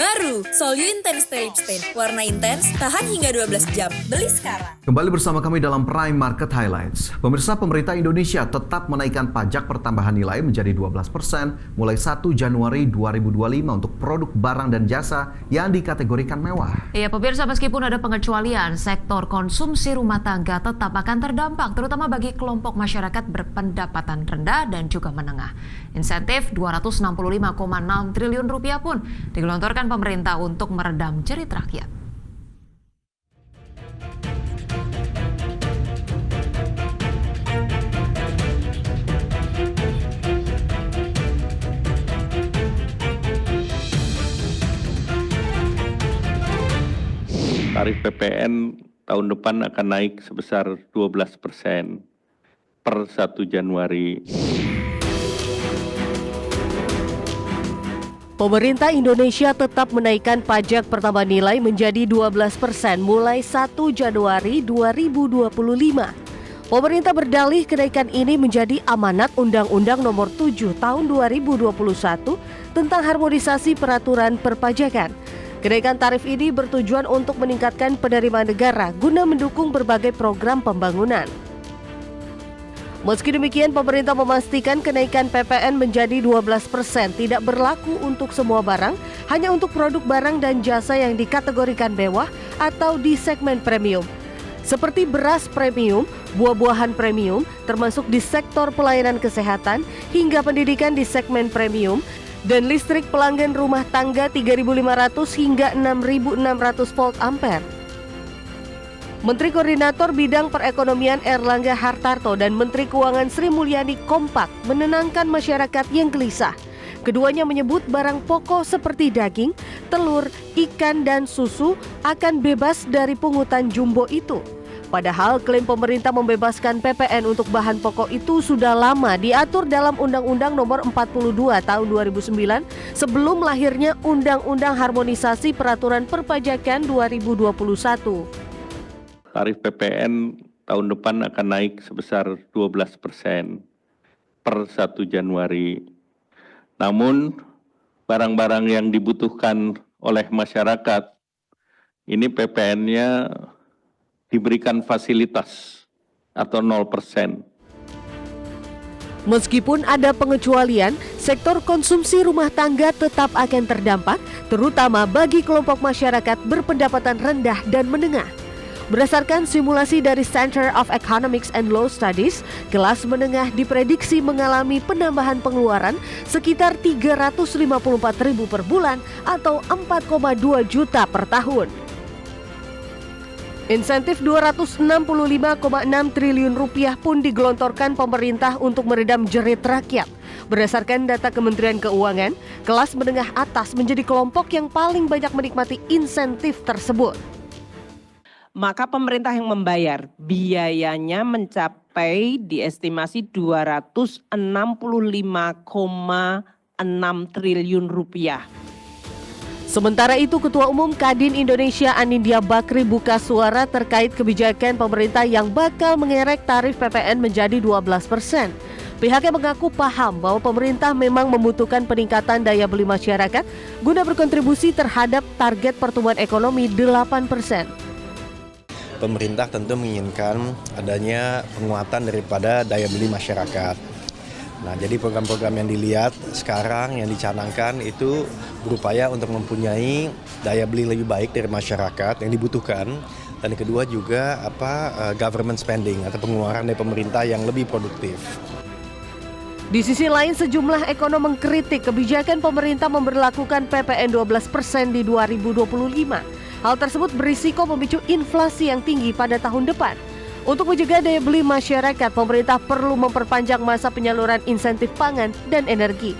Baru, Solyu Intense Lip Stain. Warna intens, tahan hingga 12 jam. Beli sekarang. Kembali bersama kami dalam Prime Market Highlights. Pemirsa, pemerintah Indonesia tetap menaikkan pajak pertambahan nilai menjadi 12% mulai 1 Januari 2025 untuk produk barang dan jasa yang dikategorikan mewah. Iya pemirsa, meskipun ada pengecualian, sektor konsumsi rumah tangga tetap akan terdampak, terutama bagi kelompok masyarakat berpendapatan rendah dan juga menengah. Insentif Rp265,6 triliun pun digelontorkan pemerintah untuk meredam jerit rakyat. Tarif PPN tahun depan akan naik sebesar 12% per 1 Januari. Pemerintah Indonesia tetap menaikkan pajak pertambahan nilai menjadi 12% mulai 1 Januari 2025. Pemerintah berdalih kenaikan ini menjadi amanat Undang-Undang Nomor 7 Tahun 2021 tentang harmonisasi peraturan perpajakan. Kenaikan tarif ini bertujuan untuk meningkatkan penerimaan negara guna mendukung berbagai program pembangunan. Meski demikian, pemerintah memastikan kenaikan PPN menjadi 12% tidak berlaku untuk semua barang, hanya untuk produk barang dan jasa yang dikategorikan mewah atau di segmen premium. Seperti beras premium, buah-buahan premium, termasuk di sektor pelayanan kesehatan, hingga pendidikan di segmen premium, dan listrik pelanggan rumah tangga 3.500 hingga 6.600 volt ampere. Menteri Koordinator Bidang Perekonomian Erlangga Hartarto dan Menteri Keuangan Sri Mulyani kompak menenangkan masyarakat yang gelisah. Keduanya menyebut barang pokok seperti daging, telur, ikan, dan susu akan bebas dari pungutan jumbo itu. Padahal klaim pemerintah membebaskan PPN untuk bahan pokok itu sudah lama diatur dalam Undang-Undang Nomor 42 Tahun 2009 sebelum lahirnya Undang-Undang Harmonisasi Peraturan Perpajakan 2021. Tarif PPN tahun depan akan naik sebesar 12% per 1 Januari. Namun, barang-barang yang dibutuhkan oleh masyarakat, ini PPN-nya diberikan fasilitas atau 0%. Meskipun ada pengecualian, sektor konsumsi rumah tangga tetap akan terdampak, terutama bagi kelompok masyarakat berpendapatan rendah dan menengah. Berdasarkan simulasi dari Center of Economics and Law Studies, kelas menengah diprediksi mengalami penambahan pengeluaran sekitar 354.000 per bulan atau 4,2 juta per tahun. Insentif Rp265,6 triliun pun digelontorkan pemerintah untuk meredam jerit rakyat. Berdasarkan data Kementerian Keuangan, kelas menengah atas menjadi kelompok yang paling banyak menikmati insentif tersebut. Maka pemerintah yang membayar biayanya mencapai diestimasi Rp265,6 triliun. Sementara itu, Ketua Umum Kadin Indonesia Anindya Bakri buka suara terkait kebijakan pemerintah yang bakal mengerek tarif PPN menjadi 12%. Pihaknya mengaku paham bahwa pemerintah memang membutuhkan peningkatan daya beli masyarakat guna berkontribusi terhadap target pertumbuhan ekonomi 8%. Pemerintah tentu menginginkan adanya penguatan daripada daya beli masyarakat. Nah, jadi program-program yang dilihat sekarang yang dicanangkan itu berupaya untuk mempunyai daya beli lebih baik dari masyarakat yang dibutuhkan, dan kedua juga government spending atau pengeluaran dari pemerintah yang lebih produktif. Di sisi lain, sejumlah ekonom mengkritik kebijakan pemerintah memberlakukan PPN 12% di 2025. Hal tersebut berisiko memicu inflasi yang tinggi pada tahun depan. Untuk mencegah daya beli masyarakat, pemerintah perlu memperpanjang masa penyaluran insentif pangan dan energi.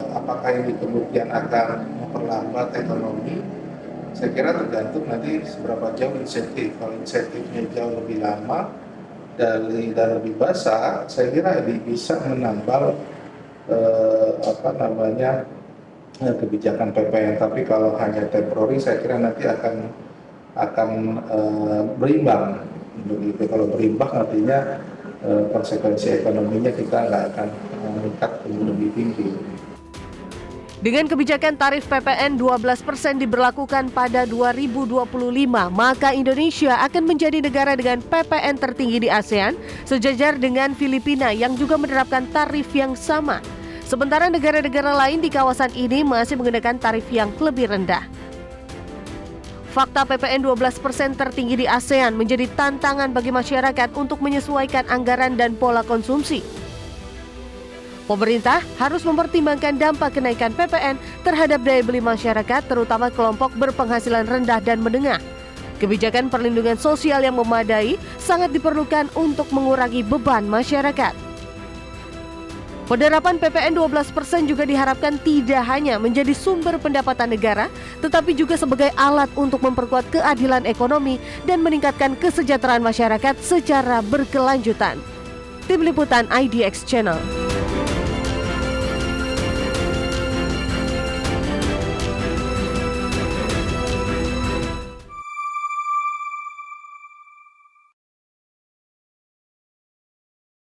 Apakah ini kemudian akan memperlambat ekonomi? Saya kira tergantung nanti seberapa jauh insentif. Kalau insentifnya jauh lebih lama dan lebih basah, saya kira ini bisa menambal kebijakan PPN. Tapi kalau hanya temporary, saya kira nanti akan berimbang. Begitu, kalau berimbang artinya konsekuensi ekonominya kita nggak akan meningkat lebih tinggi. Dengan kebijakan tarif PPN 12% diberlakukan pada 2025, maka Indonesia akan menjadi negara dengan PPN tertinggi di ASEAN, sejajar dengan Filipina yang juga menerapkan tarif yang sama. Sementara negara-negara lain di kawasan ini masih menggunakan tarif yang lebih rendah. Fakta PPN 12% tertinggi di ASEAN menjadi tantangan bagi masyarakat untuk menyesuaikan anggaran dan pola konsumsi. Pemerintah harus mempertimbangkan dampak kenaikan PPN terhadap daya beli masyarakat, terutama kelompok berpenghasilan rendah dan menengah. Kebijakan perlindungan sosial yang memadai sangat diperlukan untuk mengurangi beban masyarakat. Penerapan PPN 12% juga diharapkan tidak hanya menjadi sumber pendapatan negara, tetapi juga sebagai alat untuk memperkuat keadilan ekonomi dan meningkatkan kesejahteraan masyarakat secara berkelanjutan. Tim Liputan IDX Channel.